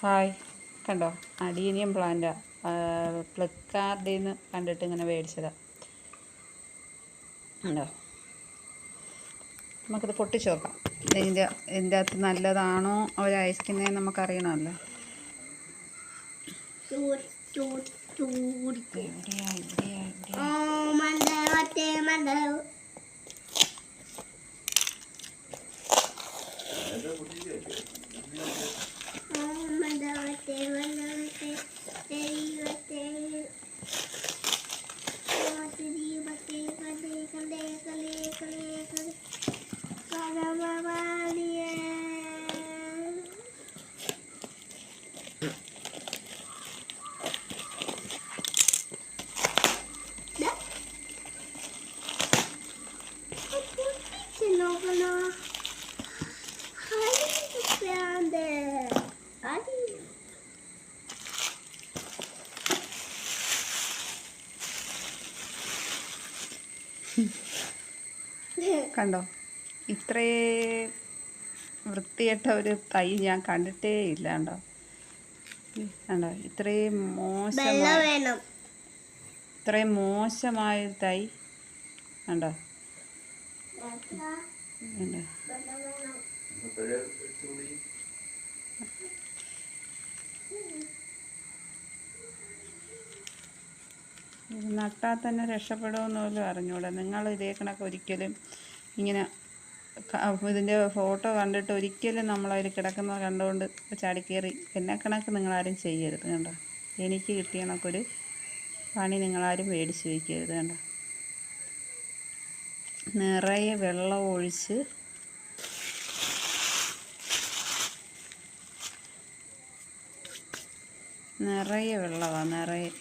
Hi, കണ്ടോ? Adenium പ്ലാന്റാ. ഫ്ലിപ്കാർട്ടിൽ നിന്ന് കണ്ടിട്ട് ഇങ്ങനെ മേടിച്ചതാ. കണ്ടോ? നമുക്കിത് പൊട്ടിച്ച് നോക്കാം. ഇതിൻ്റെ അകത്ത് നല്ലതാണോ അവർ അയക്കുന്നതെന്ന് നമുക്കറിയണമല്ലോ. കണ്ടോ? ഇത്രേ വൃത്തികെട്ട ഒരു തൈ ഞാൻ കണ്ടിട്ടേ ഇല്ല. കണ്ടോ? കണ്ടോ? ഇത്രയും മോശമായ തൈ കണ്ടോ? കണ്ടോ? ഇത് നട്ടാൽ തന്നെ രക്ഷപ്പെടുമെന്ന് പോലും അറിഞ്ഞൂടാ. നിങ്ങൾ ഇതേ കണക്ക് ഒരിക്കലും ഇങ്ങനെ ഇതിൻ്റെ ഫോട്ടോ കണ്ടിട്ട് ഒരിക്കലും നമ്മളതിൽ കിടക്കുന്നത് കണ്ടുകൊണ്ട് ചാടിക്കയറി എന്നെ കണക്ക് നിങ്ങളാരും ചെയ്യരുത്. കണ്ടോ? എനിക്ക് കിട്ടിയ കണക്കൊരു പണി നിങ്ങളാരും മേടിച്ച് വയ്ക്കരുത്. കണ്ടോ? നിറയെ വെള്ളം ഒഴിച്ച് നിറയെ വെള്ളമാണ്, നിറയെ.